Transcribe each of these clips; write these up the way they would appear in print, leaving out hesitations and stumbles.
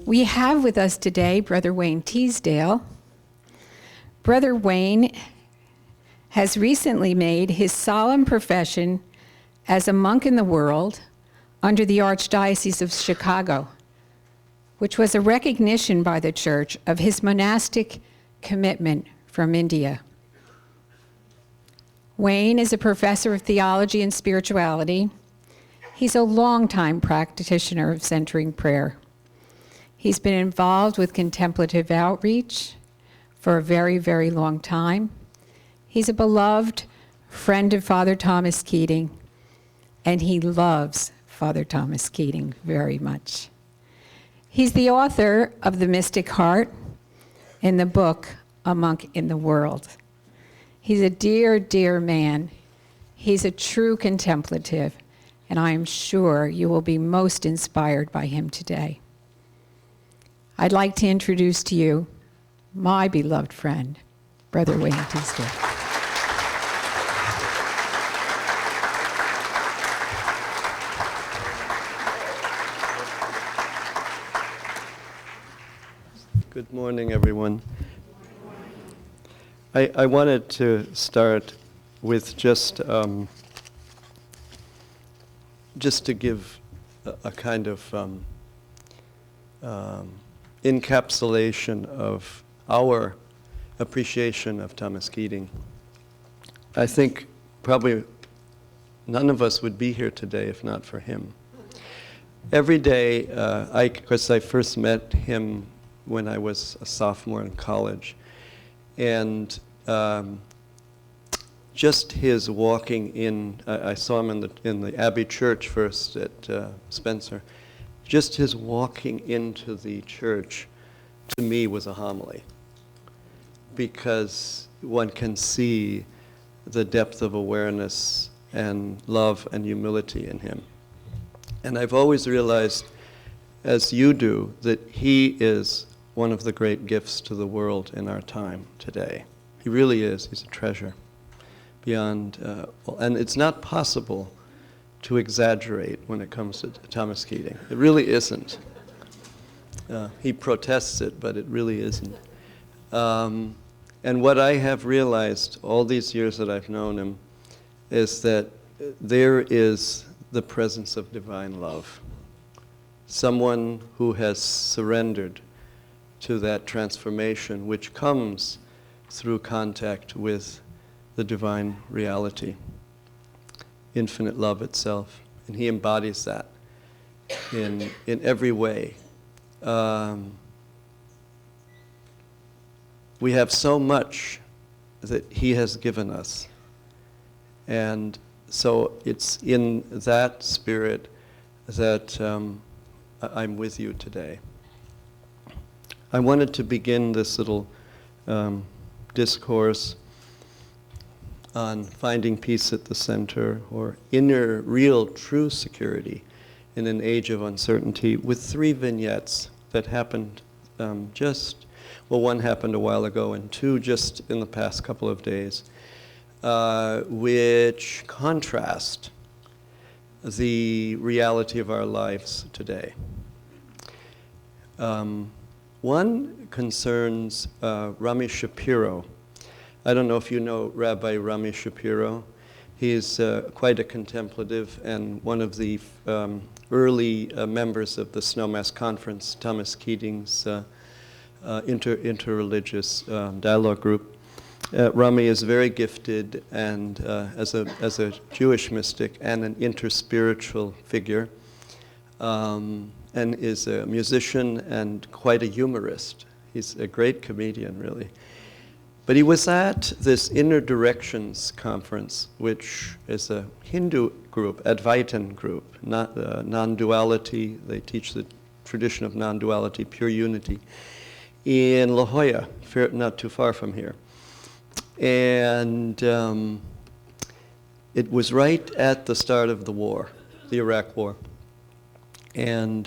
We have with us today Brother Wayne Teasdale. Brother Wayne has recently made his solemn profession as a monk in the world under the Archdiocese of Chicago, which was a recognition by the Church of his monastic commitment from India. Wayne is a professor of theology and spirituality. He's a longtime practitioner of centering prayer. He's been involved with contemplative outreach for a very, very long time. He's a beloved friend of Father Thomas Keating, and he loves Father Thomas Keating very much. He's the author of The Mystic Heart and the book, A Monk in the World. He's a dear, dear man. He's a true contemplative, and I am sure you will be most inspired by him today. I'd like to introduce to you my beloved friend, Brother Wayne Teasdale. Good morning, everyone. I wanted to start with just to give a kind of encapsulation of our appreciation of Thomas Keating. I think probably none of us would be here today if not for him. Every day, of course, I first met him when I was a sophomore in college, and just his walking in, I saw him in the Abbey Church first at Spencer. Just his walking into the church, to me, was a homily, because one can see the depth of awareness and love and humility in him. And I've always realized, as you do, that he is one of the great gifts to the world in our time today. He really is. He's a treasure beyond, and it's not possible to exaggerate when it comes to Thomas Keating. It really isn't. He protests it, but it really isn't. And what I have realized all these years that I've known him is that there is the presence of divine love. Someone who has surrendered to that transformation which comes through contact with the divine reality, infinite love itself, and he embodies that in every way. We have so much that he has given us, and so it's in that spirit that I'm with you today. I wanted to begin this little discourse on finding peace at the center, or inner, real, true security in an age of uncertainty, with 3 vignettes that happened one happened a while ago, and 2 just in the past couple of days, which contrast the reality of our lives today. One concerns Rami Shapiro. I don't know if you know Rabbi Rami Shapiro. He's quite a contemplative and one of the early members of the Snowmass Conference, Thomas Keating's interreligious dialogue group. Rami is very gifted and as a Jewish mystic and an interspiritual figure, and is a musician and quite a humorist. He's a great comedian, really. But he was at this Inner Directions conference, which is a Hindu group, Advaitin group, non-duality. They teach the tradition of non-duality, pure unity, in La Jolla, not too far from here. And it was right at the start of the war, the Iraq War. And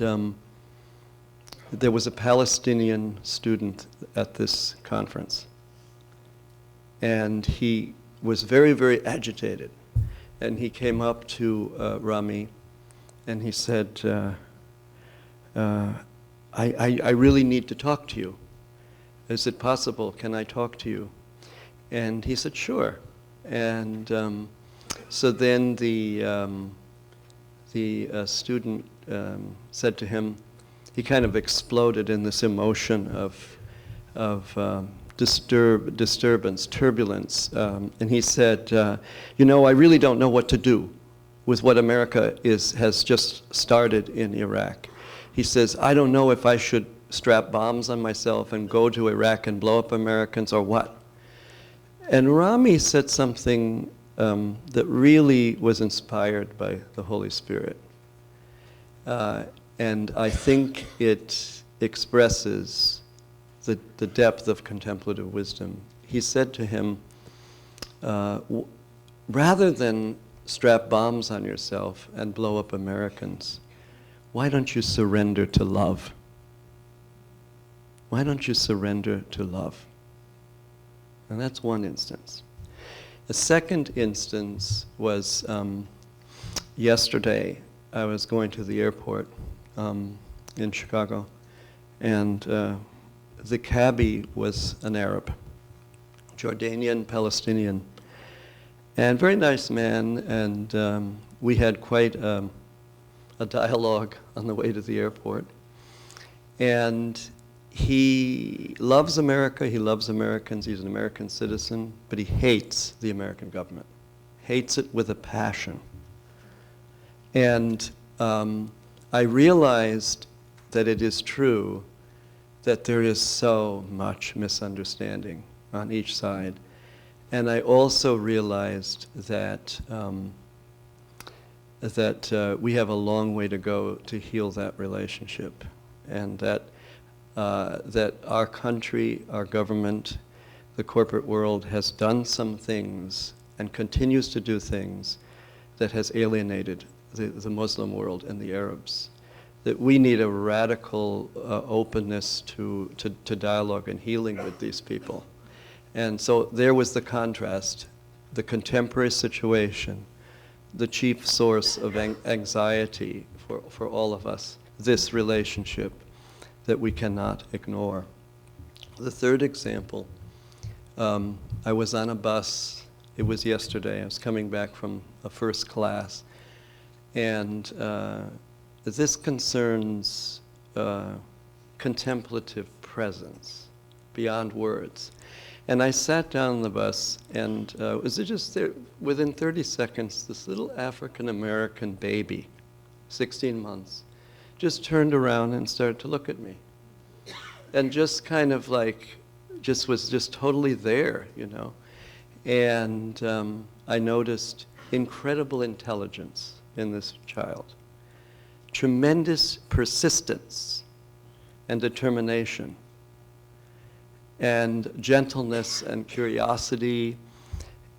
there was a Palestinian student at this conference. And he was very, very agitated. And he came up to Rami and he said, I really need to talk to you. Is it possible? Can I talk to you? And he said, sure. And so then the student said to him, he kind of exploded in this emotion of disturbance, turbulence. And he said, I really don't know what to do with what America has just started in Iraq. He says, I don't know if I should strap bombs on myself and go to Iraq and blow up Americans or what. And Rami said something that really was inspired by the Holy Spirit. And I think it expresses the depth of contemplative wisdom. He said to him, rather than strap bombs on yourself and blow up Americans, why don't you surrender to love? Why don't you surrender to love? And that's one instance. The second instance was yesterday. I was going to the airport in Chicago, and the cabbie was an Arab, Jordanian, Palestinian, and very nice man, and we had quite a dialogue on the way to the airport. And he loves America, he loves Americans, he's an American citizen, but he hates the American government, hates it with a passion. And I realized that it is true that there is so much misunderstanding on each side. And I also realized that we have a long way to go to heal that relationship, and that our country, our government, the corporate world has done some things and continues to do things that has alienated the Muslim world and the Arabs. That we need a radical openness to dialogue and healing with these people. And so there was the contrast, the contemporary situation, the chief source of anxiety for all of us, this relationship that we cannot ignore. The third example, I was on a bus, it was yesterday, I was coming back from a first class, and this concerns contemplative presence beyond words. And I sat down on the bus, and was it just there, within 30 seconds, this little African-American baby, 16 months, just turned around and started to look at me. And just kind of like, was just totally there, And I noticed incredible intelligence in this child, tremendous persistence and determination, and gentleness and curiosity,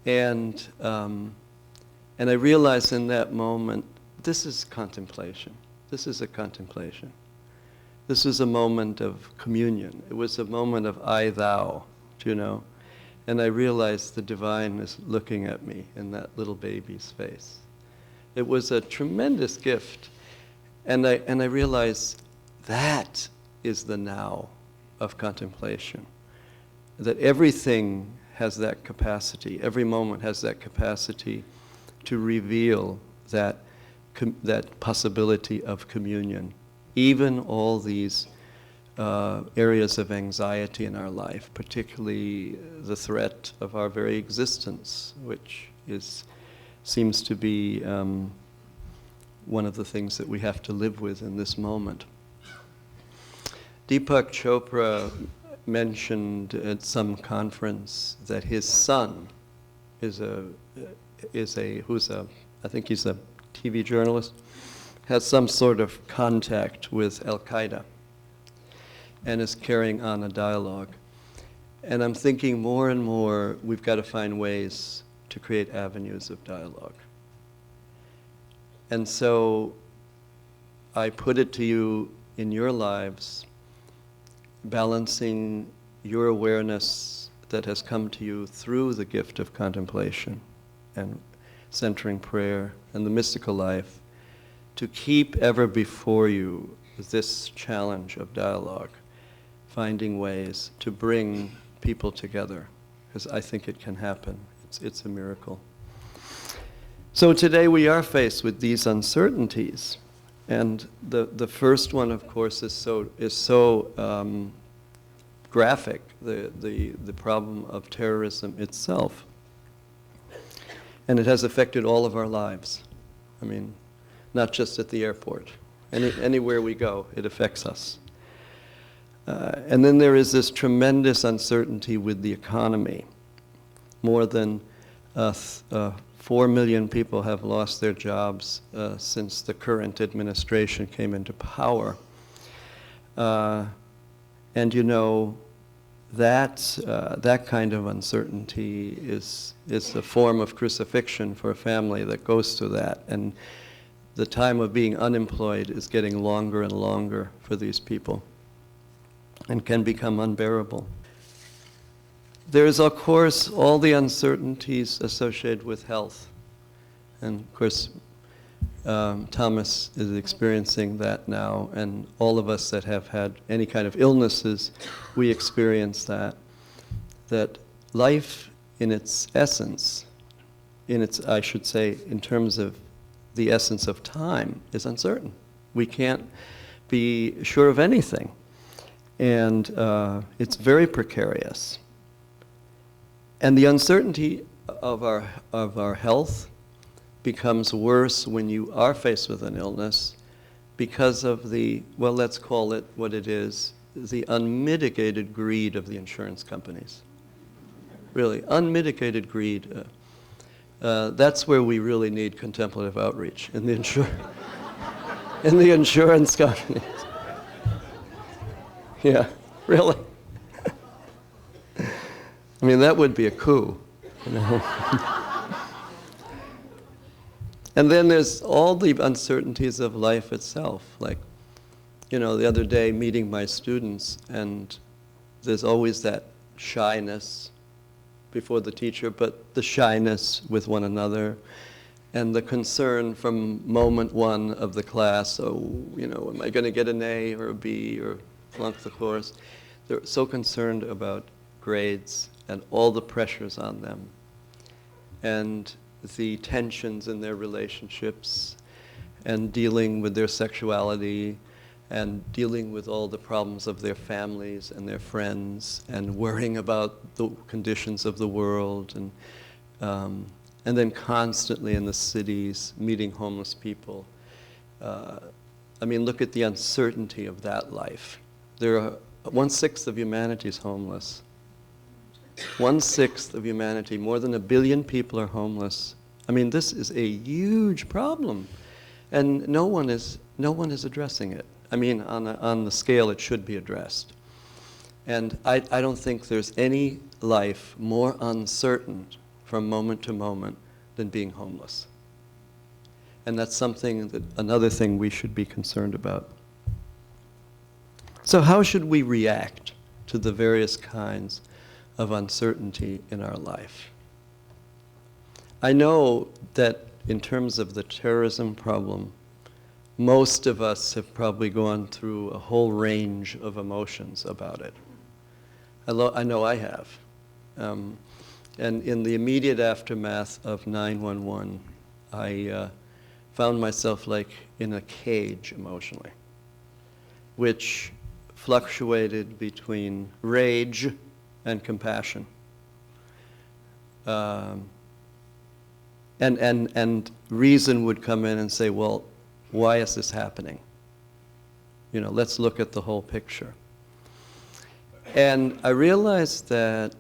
and I realized in that moment, this is contemplation. This is a contemplation. This was a moment of communion. It was a moment of I, thou, And I realized the divine is looking at me in that little baby's face. It was a tremendous gift. And I realized that is the now of contemplation. That everything has that capacity, every moment has that capacity to reveal that possibility of communion. Even all these areas of anxiety in our life, particularly the threat of our very existence, which seems to be one of the things that we have to live with in this moment. Deepak Chopra mentioned at some conference that his son I think he's a TV journalist, has some sort of contact with Al-Qaeda and is carrying on a dialogue. And I'm thinking more and more we've got to find ways to create avenues of dialogue. And so I put it to you in your lives, balancing your awareness that has come to you through the gift of contemplation and centering prayer and the mystical life, to keep ever before you this challenge of dialogue, finding ways to bring people together, because I think it can happen. It's a miracle. So today we are faced with these uncertainties, and the first one, of course, is so graphic, the problem of terrorism itself. And it has affected all of our lives. I mean, not just at the airport. Anywhere we go, it affects us. And then there is this tremendous uncertainty with the economy. More than 4 million people have lost their jobs since the current administration came into power. And you know, that kind of uncertainty is a form of crucifixion for a family that goes through that. And the time of being unemployed is getting longer and longer for these people and can become unbearable. There is, of course, all the uncertainties associated with health. And of course, Thomas is experiencing that now, and all of us that have had any kind of illnesses, we experience that life in its essence, I should say, in terms of the essence of time, is uncertain. We can't be sure of anything. And it's very precarious. And the uncertainty of our health becomes worse when you are faced with an illness because of the, well, let's call it what it is, the unmitigated greed of the insurance companies. Really, unmitigated greed. That's where we really need contemplative outreach, in the insurance companies. Yeah, really. I mean, that would be a coup, you know. And then there's all the uncertainties of life itself. Like, you know, the other day meeting my students, and there's always that shyness before the teacher, but the shyness with one another, and the concern from moment one of the class, oh, you know, am I going to get an A or a B or flunk the course? They're so concerned about grades and all the pressures on them, and the tensions in their relationships, and dealing with their sexuality, and dealing with all the problems of their families and their friends, and worrying about the conditions of the world, and then constantly in the cities meeting homeless people. I mean, look at the uncertainty of that life. There are 1/6 of humanity is homeless. 1/6 of humanity, more than 1 billion people are homeless. I mean, this is a huge problem, and no one is addressing it. I mean, on the scale it should be addressed. And I don't think there's any life more uncertain from moment to moment than being homeless. And that's another thing we should be concerned about. So how should we react to the various kinds of uncertainty in our life? I know that in terms of the terrorism problem, most of us have probably gone through a whole range of emotions about it. I know I have. And in the immediate aftermath of 9/11, I found myself like in a cage emotionally, which fluctuated between rage and compassion. And reason would come in and say, well, why is this happening? You know, let's look at the whole picture. And I realized that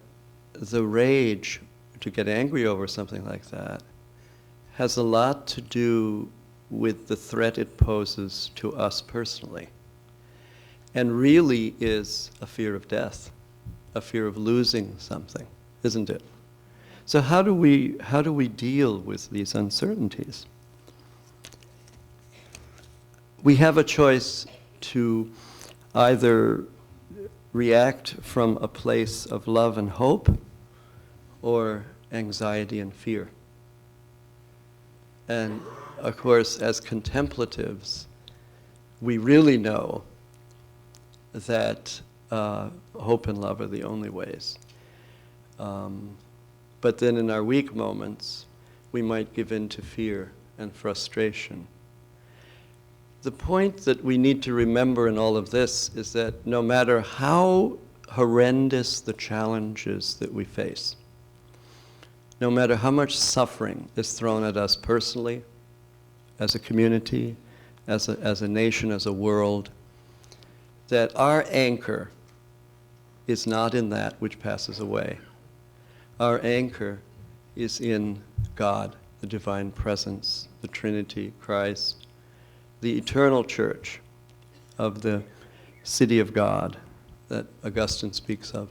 the rage to get angry over something like that has a lot to do with the threat it poses to us personally, and really is a fear of death, a fear of losing something, isn't it? So how do we deal with these uncertainties? We have a choice to either react from a place of love and hope or anxiety and fear. And of course, as contemplatives, we really know that hope and love are the only ways. But then in our weak moments, we might give in to fear and frustration. The point that we need to remember in all of this is that no matter how horrendous the challenges that we face, no matter how much suffering is thrown at us personally, as a community, as a nation, as a world, that our anchor is not in that which passes away. Our anchor is in God, the divine presence, the Trinity, Christ, the eternal church of the city of God that Augustine speaks of,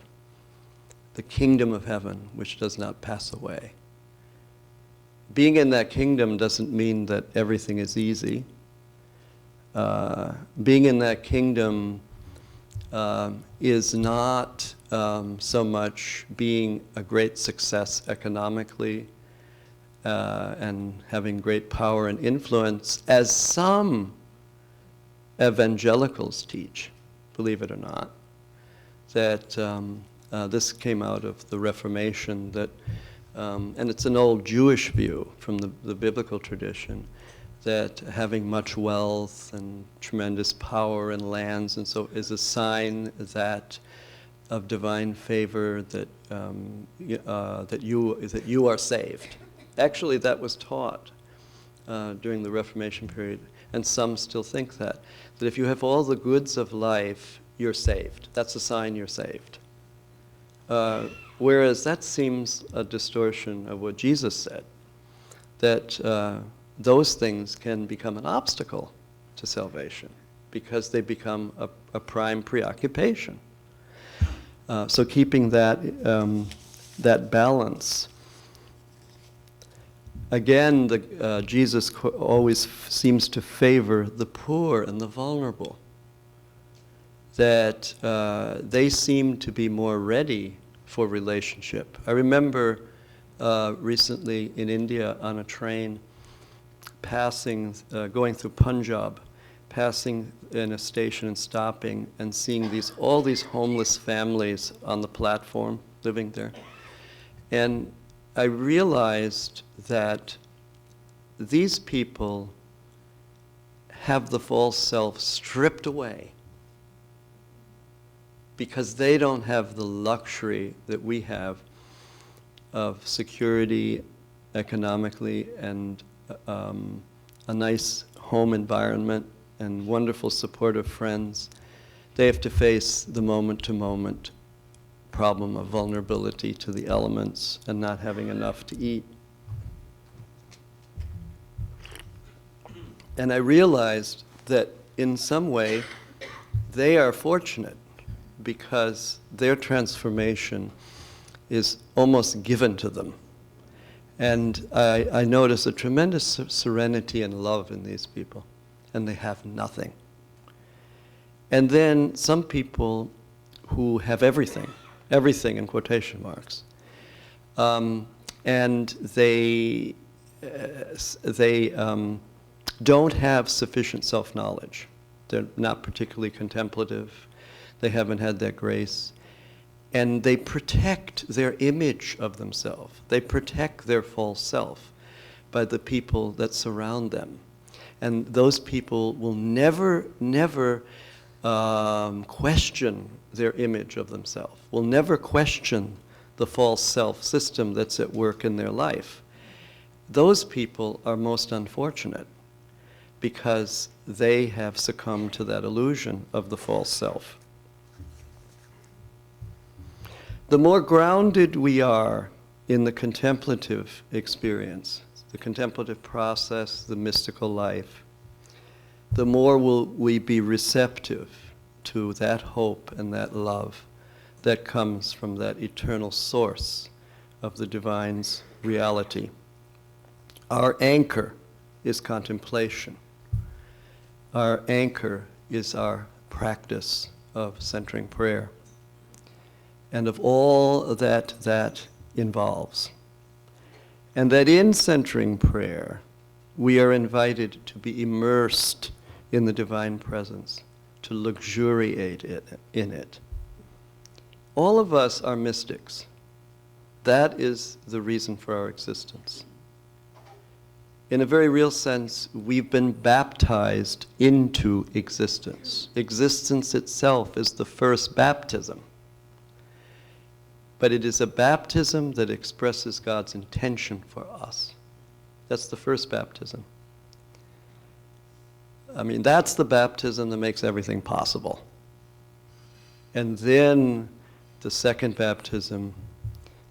the kingdom of heaven which does not pass away. Being in that kingdom doesn't mean that everything is easy. Being in that kingdom is not so much being a great success economically and having great power and influence, as some evangelicals teach, believe it or not, that this came out of the Reformation, that, and it's an old Jewish view from the biblical tradition, that having much wealth and tremendous power and lands and so is a sign that of divine favor, that that you are saved. Actually, that was taught during the Reformation period, and some still think that if you have all the goods of life, you're saved. That's a sign you're saved. Whereas that seems a distortion of what Jesus said, that those things can become an obstacle to salvation because they become a prime preoccupation. So keeping that balance. Again, Jesus always seems to favor the poor and the vulnerable, that they seem to be more ready for relationship. I remember recently in India on a train, passing, going through Punjab, passing in a station and stopping and seeing all these homeless families on the platform living there. And I realized that these people have the false self stripped away because they don't have the luxury that we have of security economically and a nice home environment and wonderful supportive friends. They have to face the moment-to-moment problem of vulnerability to the elements and not having enough to eat. And I realized that in some way they are fortunate because their transformation is almost given to them. And I notice a tremendous serenity and love in these people, and they have nothing. And then some people who have everything in quotation marks, and they don't have sufficient self-knowledge. They're not particularly contemplative. They haven't had that grace. And they protect their image of themselves. They protect their false self by the people that surround them. And those people will never question their image of themselves, will never question the false self system that's at work in their life. Those people are most unfortunate because they have succumbed to that illusion of the false self. The more grounded we are in the contemplative experience, the contemplative process, the mystical life, the more will we be receptive to that hope and that love that comes from that eternal source of the divine's reality. Our anchor is contemplation. Our anchor is our practice of centering prayer and of all that that involves. And that in centering prayer, we are invited to be immersed in the divine presence, to luxuriate in it. All of us are mystics. That is the reason for our existence. In a very real sense, we've been baptized into existence. Existence itself is the first baptism. But it is a baptism that expresses God's intention for us. That's the first baptism. I mean, that's the baptism that makes everything possible. And then the second baptism,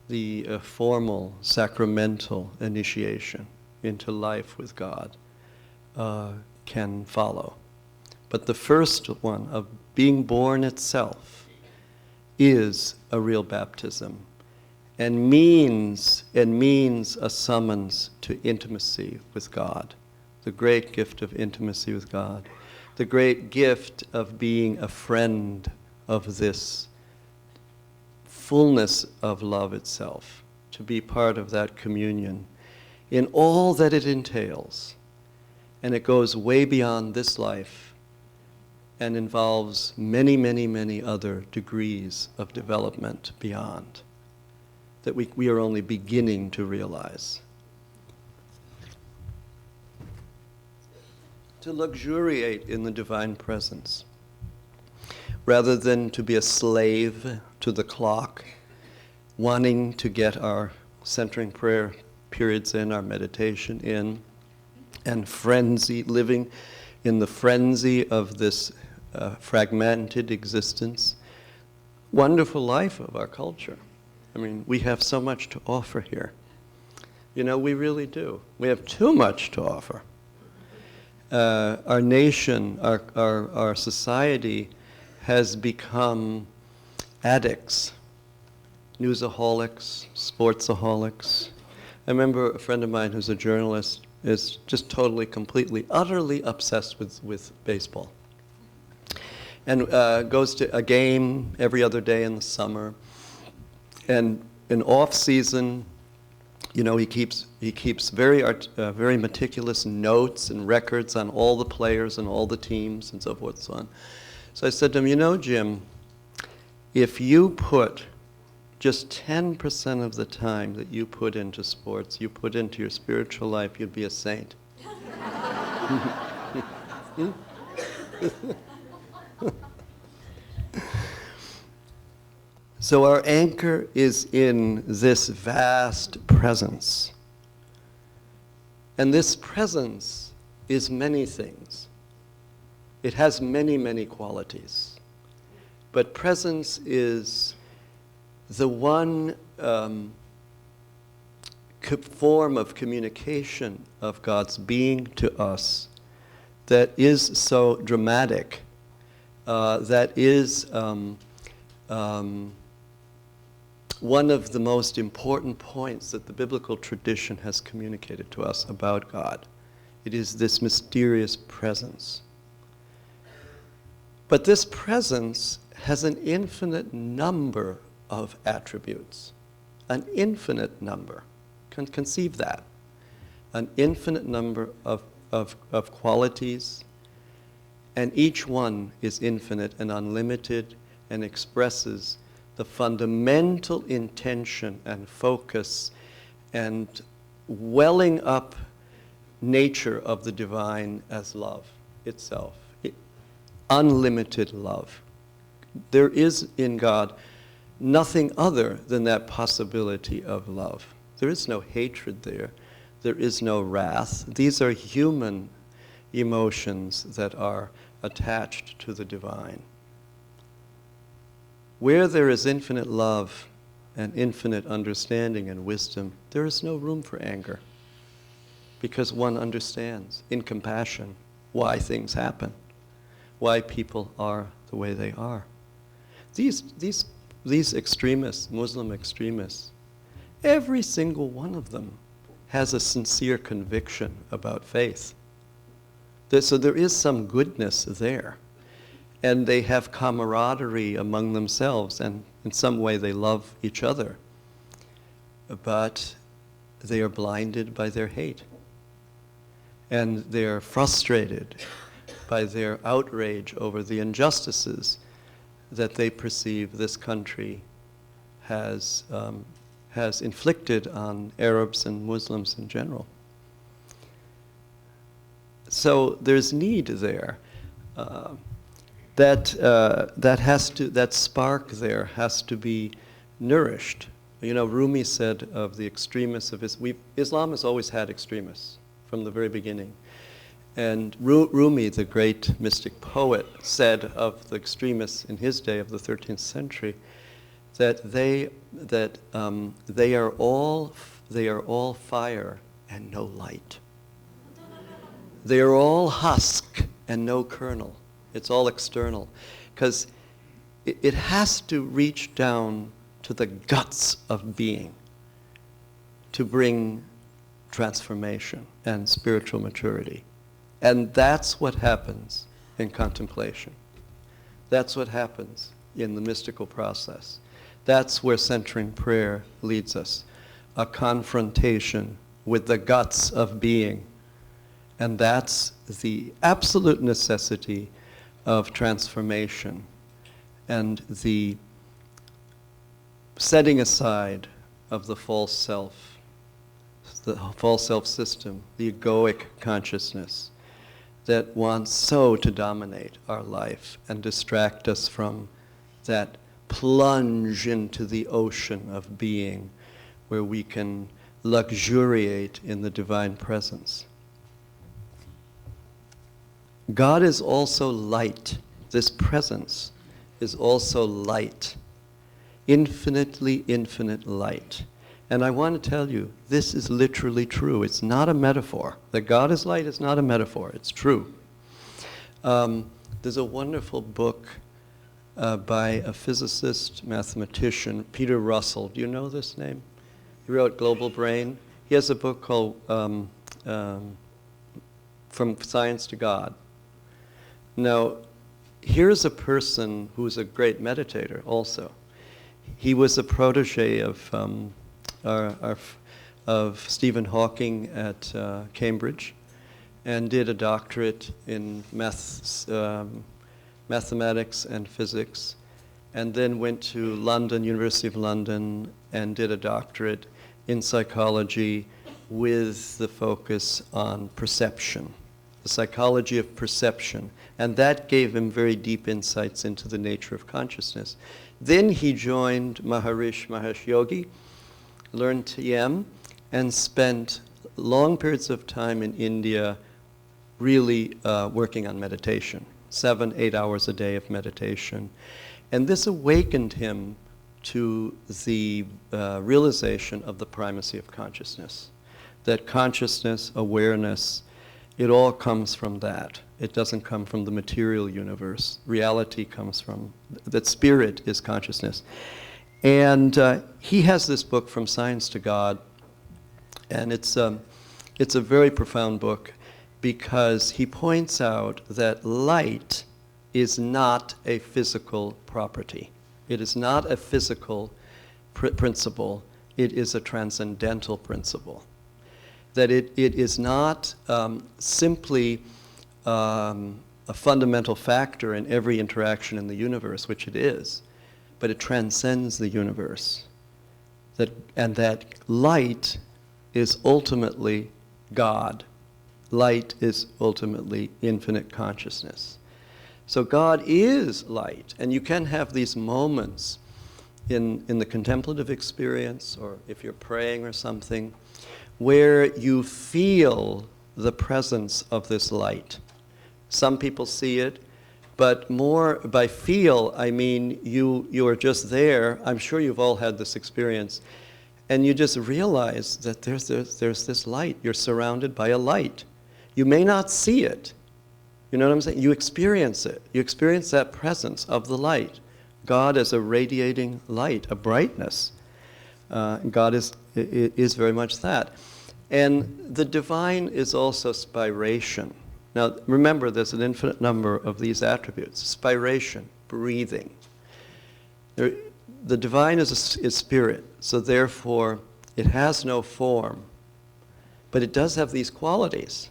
the formal, sacramental initiation into life with God, can follow. But the first one, of being born itself, is a real baptism and means a summons to intimacy with God, the great gift of intimacy with God, the great gift of being a friend of this fullness of love itself, to be part of that communion in all that it entails. And it goes way beyond this life and involves many, many, many other degrees of development beyond that we are only beginning to realize. To luxuriate in the divine presence, rather than to be a slave to the clock, wanting to get our centering prayer periods in, our meditation in, and living in the frenzy of this fragmented existence. Wonderful life of our culture. I mean, we have so much to offer here. You know, we really do. We have too much to offer. Our nation, our society has become addicts, newsaholics, sportsaholics. I remember a friend of mine who's a journalist is just totally, completely, utterly obsessed with baseball. And goes to a game every other day in the summer. And in off season, you know, he keeps very meticulous notes and records on all the players and all the teams and so forth and so on. So I said to him, you know, Jim, if you put just 10% of the time that you put into sports, you put into your spiritual life, you'd be a saint. So our anchor is in this vast presence. And this presence is many things. It has many, many qualities. But presence is the one form of communication of God's being to us that is so dramatic, that is one of the most important points that the biblical tradition has communicated to us about God. It is this mysterious presence. But this presence has an infinite number of attributes, an infinite number. Can conceive that. An infinite number of qualities, and each one is infinite and unlimited and expresses the fundamental intention and focus and welling up nature of the divine as love itself. Unlimited love. There is in God nothing other than that possibility of love. There is no hatred there. There is no wrath. These are human emotions that are attached to the divine. Where there is infinite love and infinite understanding and wisdom, there is no room for anger, because one understands in compassion why things happen, why people are the way they are. These extremists, Muslim extremists, every single one of them has a sincere conviction about faith. So there is some goodness there. And they have camaraderie among themselves, and in some way they love each other. But they are blinded by their hate. And they are frustrated by their outrage over the injustices that they perceive this country has inflicted on Arabs and Muslims in general. So there's need there. That spark there has to be nourished. You know, Rumi said of the extremists of Islam has always had extremists from the very beginning. And Rumi, the great mystic poet, said of the extremists in his day of the 13th century that they are all fire and no light. They are all husk and no kernel. It's all external, because it has to reach down to the guts of being to bring transformation and spiritual maturity. And that's what happens in contemplation. That's what happens in the mystical process. That's where centering prayer leads us. A confrontation with the guts of being. And that's the absolute necessity of transformation and the setting aside of the false self system, the egoic consciousness that wants so to dominate our life and distract us from that plunge into the ocean of being where we can luxuriate in the divine presence. God is also light. This presence is also light. Infinitely infinite light. And I want to tell you, this is literally true. It's not a metaphor. That God is light is not a metaphor. It's true. There's a wonderful book by a physicist, mathematician, Peter Russell. Do you know this name? He wrote Global Brain. He has a book called From Science to God. Now, here's a person who's a great meditator also. He was a protege of Stephen Hawking at Cambridge and did a doctorate in mathematics and physics, and then went to London, University of London, and did a doctorate in psychology with the focus on perception, the psychology of perception. And that gave him very deep insights into the nature of consciousness. Then he joined Maharishi Mahesh Yogi, learned TM, and spent long periods of time in India really working on meditation, 7-8 hours a day of meditation. And this awakened him to the realization of the primacy of consciousness, that consciousness, awareness, it all comes from that. It doesn't come from the material universe. Reality comes from, that spirit is consciousness. And he has this book, From Science to God, and it's a very profound book because he points out that light is not a physical property. It is not a physical principle. It is a transcendental principle. That it is not simply a fundamental factor in every interaction in the universe, which it is, but it transcends the universe. And that light is ultimately God. Light is ultimately infinite consciousness. So God is light, and you can have these moments in the contemplative experience, or if you're praying or something, where you feel the presence of this light. Some people see it, but more by feel, I mean you are just there. I'm sure you've all had this experience, and you just realize that there's this light. You're surrounded by a light. You may not see it. You know what I'm saying? You experience it. You experience that presence of the light. God as a radiating light, a brightness. God is very much that. And the divine is also spiration. Now, remember, there's an infinite number of these attributes. Spiration, breathing. The divine is spirit, so therefore it has no form, but it does have these qualities.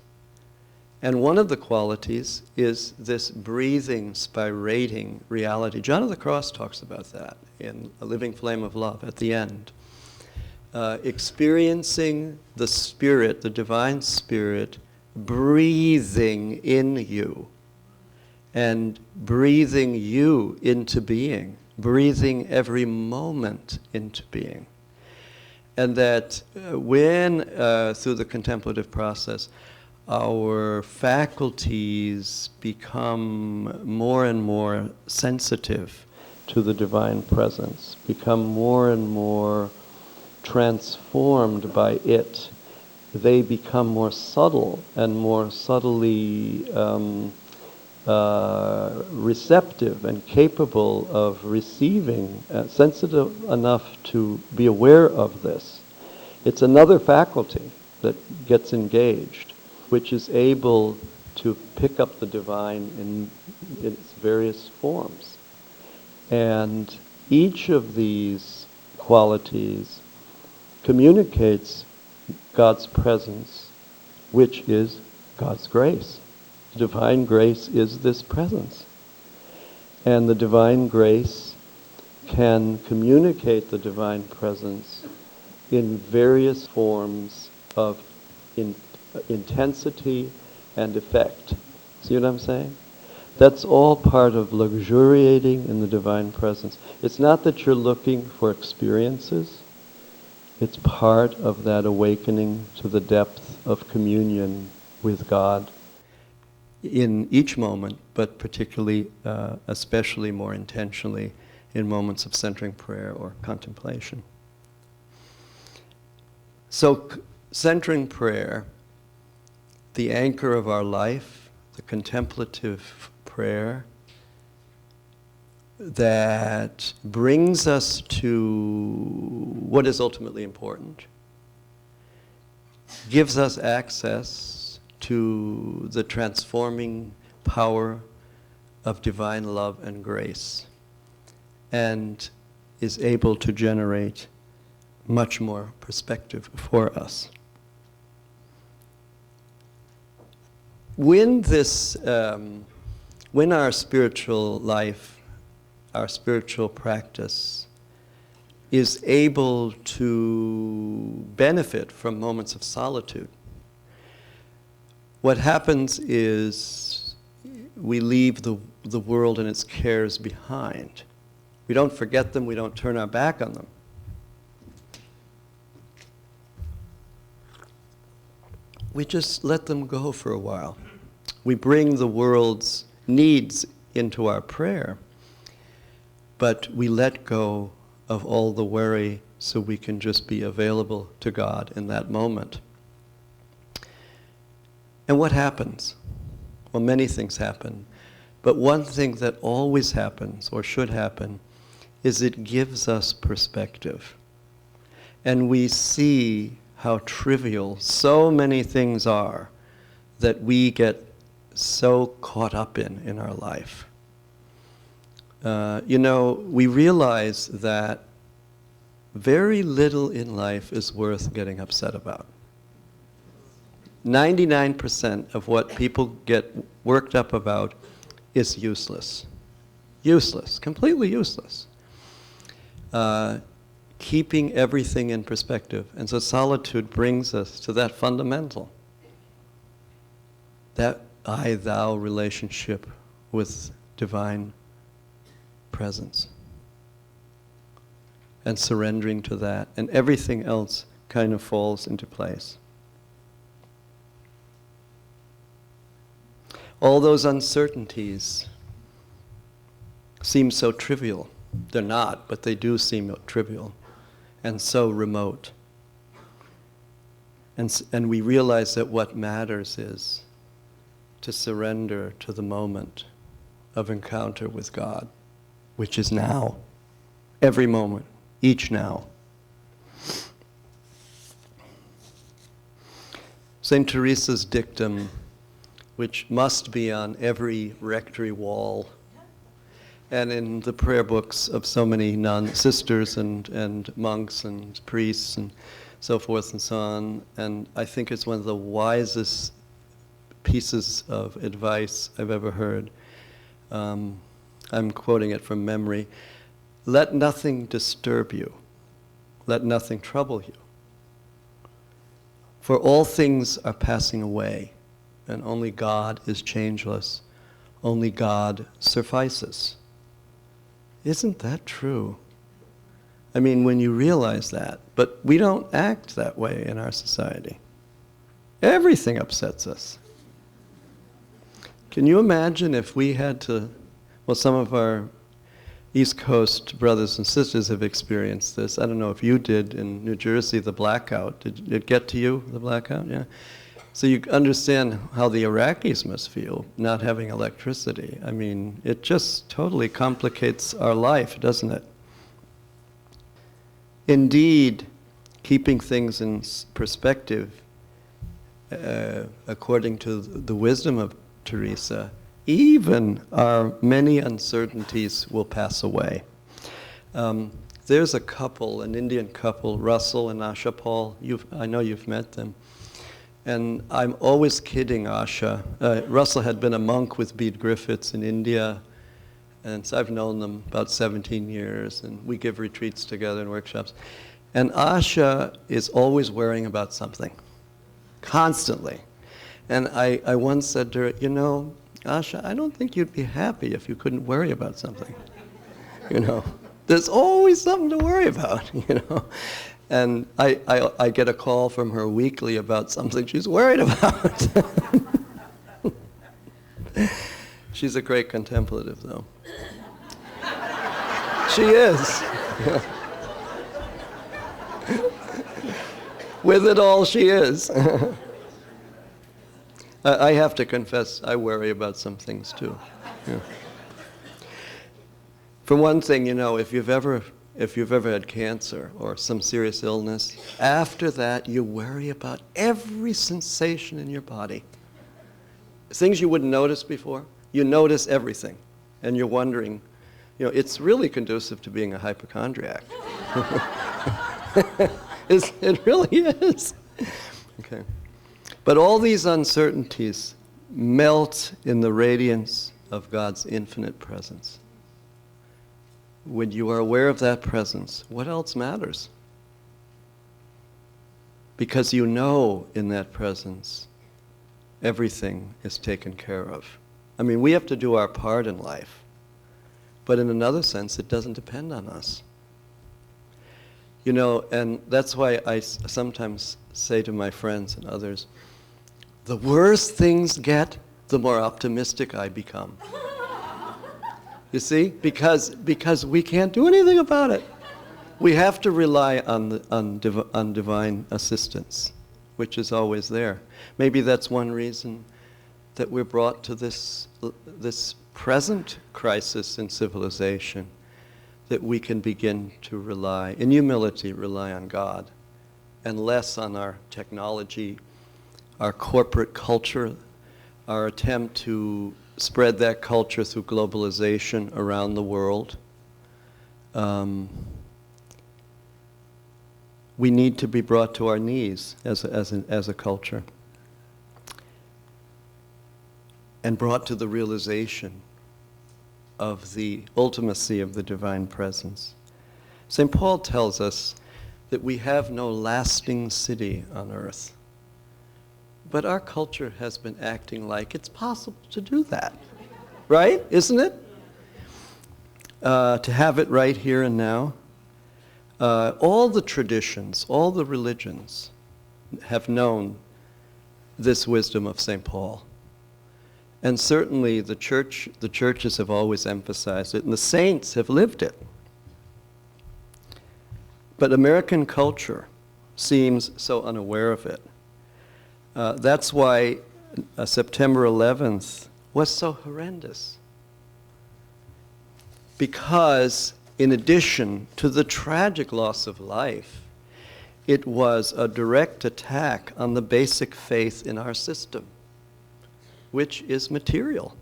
And one of the qualities is this breathing, spirating reality. John of the Cross talks about that in A Living Flame of Love at the end. Experiencing the Spirit, the Divine Spirit, breathing in you and breathing you into being, breathing every moment into being. And that when, through the contemplative process, our faculties become more and more sensitive to the divine presence, become more and more transformed by it. They become more subtle and more subtly receptive and capable of receiving, sensitive enough to be aware of this. It's another faculty that gets engaged, which is able to pick up the divine in its various forms. And each of these qualities communicates God's presence, which is God's grace. Divine grace is this presence. And the divine grace can communicate the divine presence in various forms of intensity and effect. See what I'm saying? That's all part of luxuriating in the divine presence. It's not that you're looking for experiences. It's part of that awakening to the depth of communion with God in each moment, but particularly, especially more intentionally in moments of centering prayer or contemplation. So, centering prayer, the anchor of our life, the contemplative prayer that brings us to what is ultimately important, gives us access to the transforming power of divine love and grace, and is able to generate much more perspective for us. When our spiritual life, our spiritual practice is able to benefit from moments of solitude, what happens is we leave the world and its cares behind. We don't forget them, we don't turn our back on them. We just let them go for a while. We bring the world's needs into our prayer, but we let go of all the worry so we can just be available to God in that moment. And what happens? Well, many things happen, but one thing that always happens, or should happen, is it gives us perspective. And we see how trivial so many things are that we get so caught up in our life. We realize that very little in life is worth getting upset about. 99% of what people get worked up about is useless. Useless, completely useless. Keeping everything in perspective. And so solitude brings us to that fundamental, that I-thou relationship with divine presence. And surrendering to that, and everything else kind of falls into place. All those uncertainties seem so trivial. They're not, but they do seem trivial and so remote. And we realize that what matters is to surrender to the moment of encounter with God, which is now, every moment, each now. Saint Teresa's dictum, which must be on every rectory wall and in the prayer books of so many sisters and monks and priests and so forth and so on. And I think it's one of the wisest pieces of advice I've ever heard. I'm quoting it from memory. Let nothing disturb you. Let nothing trouble you. For all things are passing away, and only God is changeless. Only God suffices. Isn't that true? I mean, when you realize that, but we don't act that way in our society. Everything upsets us. Can you imagine if we had to, well, some of our East Coast brothers and sisters have experienced this. I don't know if you did in New Jersey, the blackout. Did it get to you, the blackout? Yeah. So you understand how the Iraqis must feel not having electricity. I mean, it just totally complicates our life, doesn't it? Indeed, keeping things in perspective, according to the wisdom of Teresa, even our many uncertainties will pass away. There's a couple, an Indian couple, Russell and Asha Paul. I know you've met them. And I'm always kidding Asha. Russell had been a monk with Bede Griffiths in India, and so I've known them about 17 years, and we give retreats together and workshops. And Asha is always worrying about something, constantly. And I once said to her, you know, Asha, I don't think you'd be happy if you couldn't worry about something. You know, there's always something to worry about, you know. And I get a call from her weekly about something she's worried about. She's a great contemplative, though. She is. With it all, she is. I have to confess, I worry about some things too. Yeah. For one thing, you know, if you've ever had cancer or some serious illness, after that you worry about every sensation in your body. Things you wouldn't notice before, you notice everything. And you're wondering, you know, it's really conducive to being a hypochondriac. It really is. Okay. But all these uncertainties melt in the radiance of God's infinite presence. When you are aware of that presence, what else matters? Because you know in that presence, everything is taken care of. I mean, we have to do our part in life, but in another sense, it doesn't depend on us. You know, and that's why I sometimes say to my friends and others, the worse things get, the more optimistic I become. You see? Because we can't do anything about it. We have to rely on divine assistance, which is always there. Maybe that's one reason that we're brought to this present crisis in civilization, that we can begin to rely, in humility, rely on God, and less on our technology, our corporate culture, our attempt to spread that culture through globalization around the world. We need to be brought to our knees as a culture, and brought to the realization of the ultimacy of the divine presence. St. Paul tells us that we have no lasting city on earth. But our culture has been acting like it's possible to do that, right? Isn't it? To have it right here and now. All the traditions, all the religions have known this wisdom of St. Paul. And certainly the churches have always emphasized it, and the saints have lived it. But American culture seems so unaware of it. That's why September 11th was so horrendous. Because in addition to the tragic loss of life, it was a direct attack on the basic faith in our system, which is material.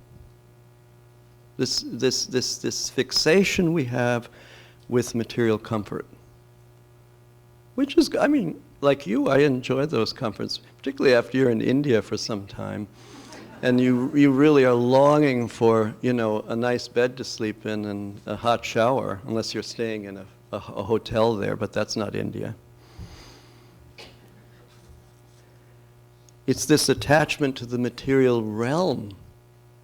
This fixation we have with material comfort, which is, I mean, like you, I enjoy those comforts, particularly after you're in India for some time. And you really are longing for, a nice bed to sleep in and a hot shower, unless you're staying in a hotel there, but that's not India. It's this attachment to the material realm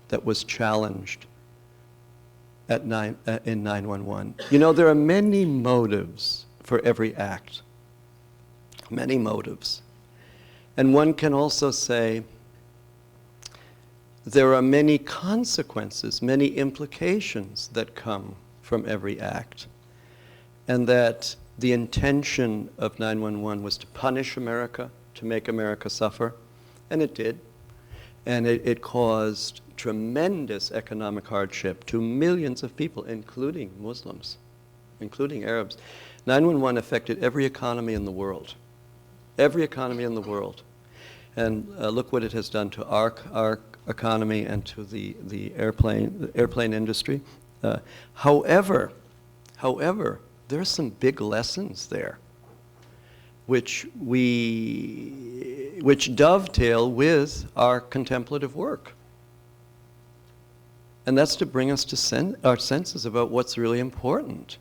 that was challenged in 911. There are many motives for every act. Many motives. And one can also say there are many consequences, many implications that come from every act. And that the intention of 911 was to punish America, to make America suffer. And it did. And it caused tremendous economic hardship to millions of people, including Muslims, including Arabs. 911 affected every economy in the world. Every economy in the world. And look what it has done to our economy and to the airplane industry. However, there are some big lessons there, which dovetail with our contemplative work. And that's to bring us to our senses about what's really important.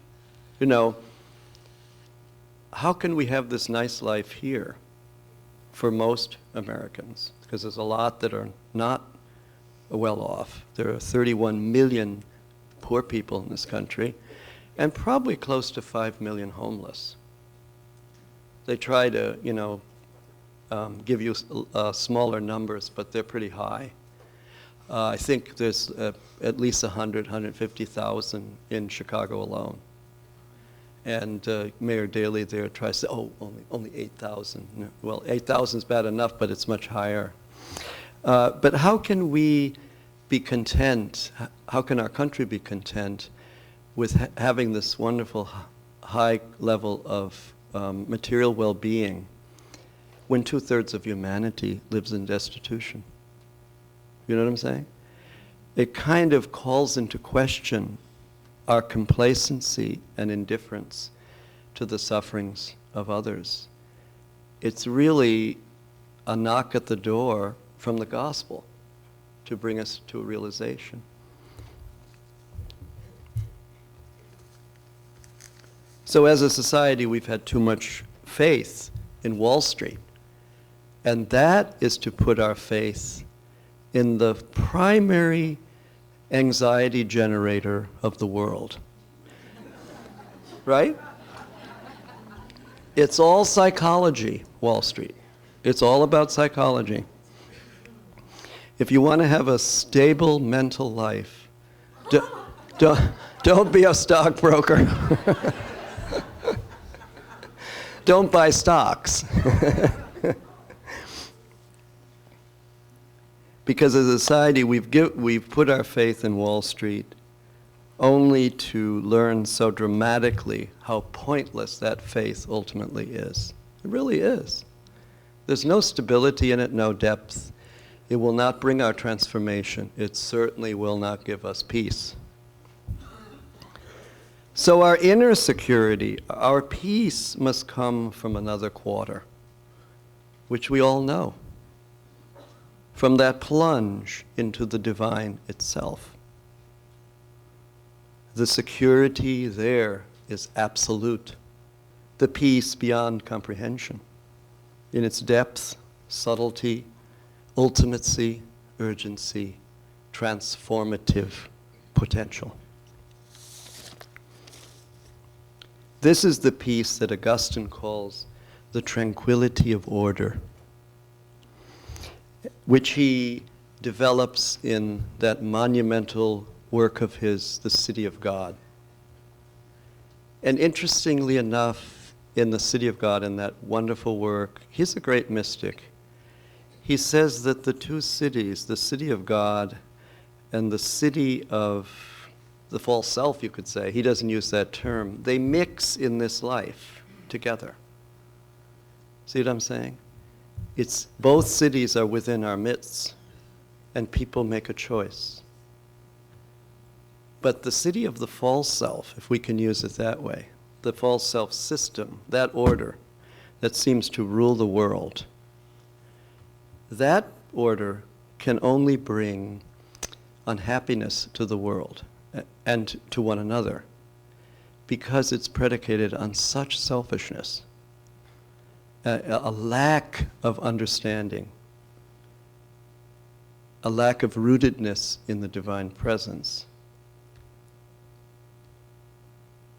How can we have this nice life here for most Americans? Because there's a lot that are not well off. There are 31 million poor people in this country, and probably close to 5 million homeless. They try to, give you smaller numbers, but they're pretty high. I think there's at least 150,000 in Chicago alone. And Mayor Daley there tries to say, only 8,000. No, well, 8,000 is bad enough, but it's much higher. But how can we be content? How can our country be content with having this wonderful high level of material well-being when 2/3 of humanity lives in destitution? You know what I'm saying? It kind of calls into question our complacency and indifference to the sufferings of others. It's really a knock at the door from the gospel to bring us to a realization. So as a society, we've had too much faith in Wall Street. And that is to put our faith in the primary anxiety generator of the world. Right? It's all psychology, Wall Street. It's all about psychology. If you want to have a stable mental life, don't be a stockbroker. Don't buy stocks. Because as a society, we've put our faith in Wall Street only to learn so dramatically how pointless that faith ultimately is. It really is. There's no stability in it, no depth. It will not bring our transformation. It certainly will not give us peace. So our inner security, our peace must come from another quarter, which we all know. From that plunge into the divine itself. The security there is absolute. The peace beyond comprehension. In its depth, subtlety, ultimacy, urgency, transformative potential. This is the peace that Augustine calls the tranquility of order, which he develops in that monumental work of his, The City of God. And interestingly enough, in The City of God, in that wonderful work, he's a great mystic. He says that the two cities, the city of God and the city of the false self, you could say, he doesn't use that term, they mix in this life together. See what I'm saying? It's both cities are within our midst, and people make a choice. But the city of the false self, if we can use it that way, the false self system, that order that seems to rule the world, that order can only bring unhappiness to the world and to one another because it's predicated on such selfishness, a lack of understanding, a lack of rootedness in the divine presence.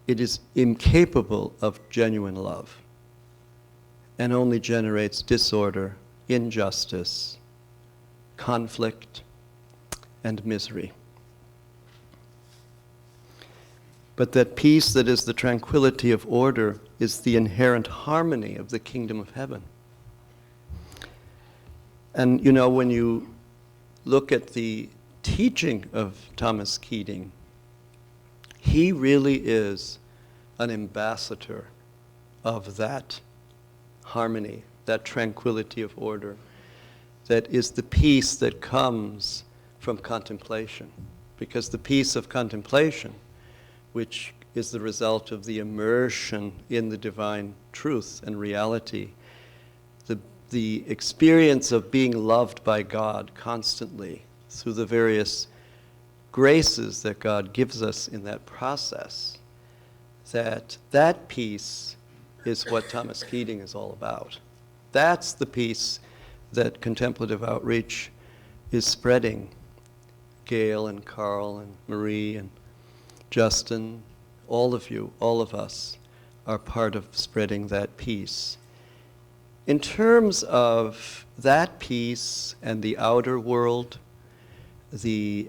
It is incapable of genuine love and only generates disorder, injustice, conflict, and misery. But that peace that is the tranquility of order is the inherent harmony of the kingdom of heaven. And you know, when you look at the teaching of Thomas Keating, he really is an ambassador of that harmony, that tranquility of order, that is the peace that comes from contemplation. Because the peace of contemplation, which is the result of the immersion in the divine truth and reality, the experience of being loved by God constantly through the various graces that God gives us in that process, that peace is what Thomas Keating is all about. That's the peace that contemplative outreach is spreading. Gail and Carl and Marie and Justin, all of you, all of us, are part of spreading that peace. In terms of that peace and the outer world, the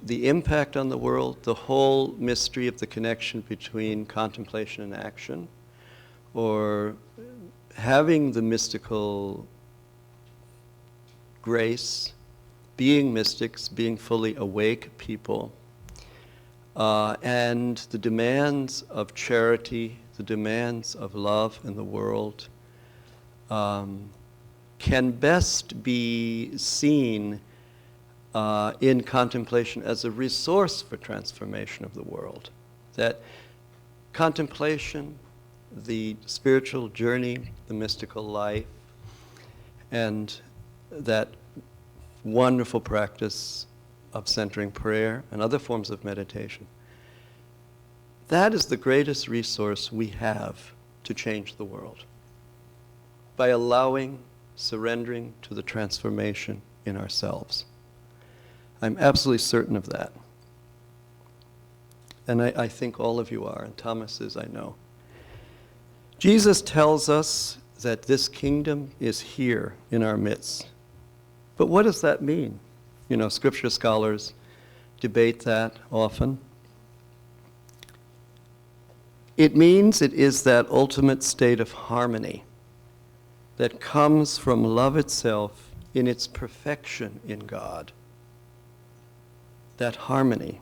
impact on the world, the whole mystery of the connection between contemplation and action, or having the mystical grace, being mystics, being fully awake people, and the demands of charity, the demands of love in the world, can best be seen in contemplation as a resource for transformation of the world. That contemplation, the spiritual journey, the mystical life, and that wonderful practice of centering prayer and other forms of meditation, that is the greatest resource we have to change the world. By allowing, surrendering to the transformation in ourselves. I'm absolutely certain of that. And I think all of you are, and Thomas is, I know. Jesus tells us that this kingdom is here in our midst. But what does that mean? You know, scripture scholars debate that often. It means it is that ultimate state of harmony that comes from love itself in its perfection in God. That harmony,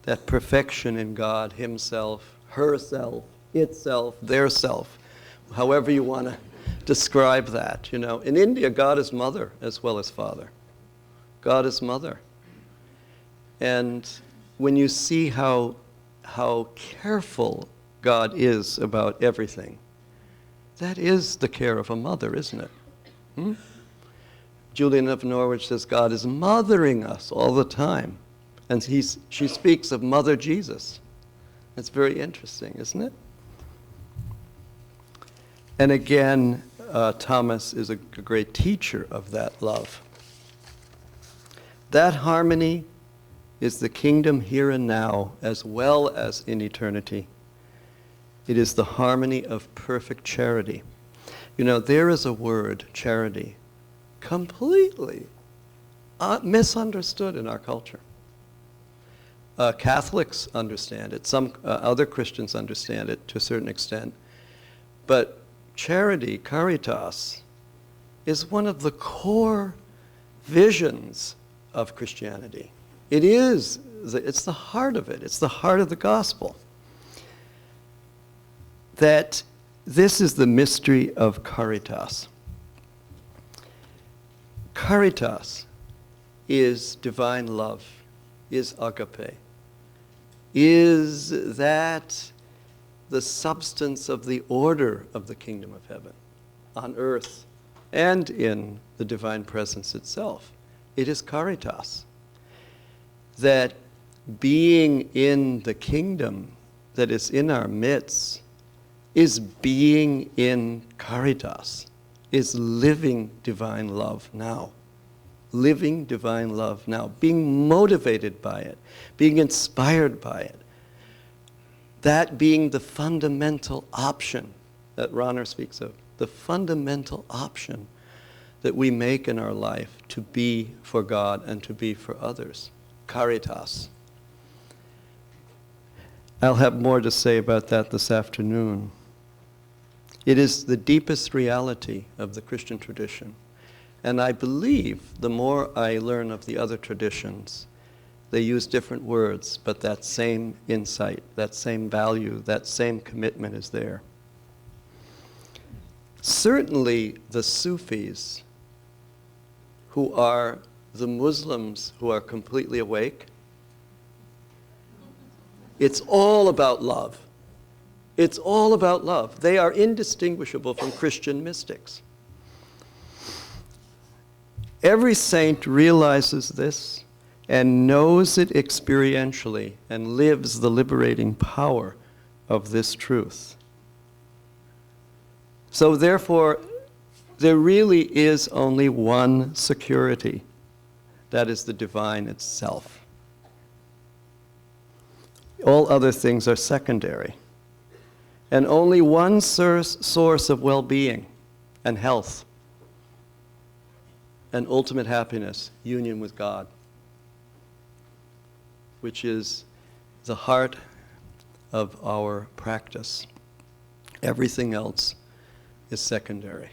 that perfection in God himself, herself, itself, their self, however you want to describe that. You know, in India, God is mother as well as father. God is mother. And when you see how careful God is about everything, that is the care of a mother, isn't it? Julian of Norwich says God is mothering us all the time. And she speaks of Mother Jesus. It's very interesting, isn't it? And again, Thomas is a great teacher of that love. That harmony is the kingdom here and now as well as in eternity. It is the harmony of perfect charity. You know, there is a word, charity, completely misunderstood in our culture. Catholics understand it. Some other Christians understand it to a certain extent. But charity, caritas, is one of the core visions of Christianity. It's the heart of it. It's the heart of the gospel. That this is the mystery of caritas. Caritas is divine love, is agape. Is that the substance of the order of the kingdom of heaven on earth and in the divine presence itself. It is caritas. That being in the kingdom that is in our midst is being in caritas, is living divine love now. Living divine love now, being motivated by it, being inspired by it. That being the fundamental option that Rahner speaks of, the fundamental option that we make in our life to be for God and to be for others. Caritas. I'll have more to say about that this afternoon. It is the deepest reality of the Christian tradition. And I believe the more I learn of the other traditions, they use different words, but that same insight, that same value, that same commitment is there. Certainly the Sufis, who are the Muslims who are completely awake, it's all about love. It's all about love. They are indistinguishable from Christian mystics. Every saint realizes this and knows it experientially and lives the liberating power of this truth. So therefore, there really is only one security. That is the divine itself. All other things are secondary. And only one source of well-being and health and ultimate happiness, union with God, which is the heart of our practice. Everything else is secondary.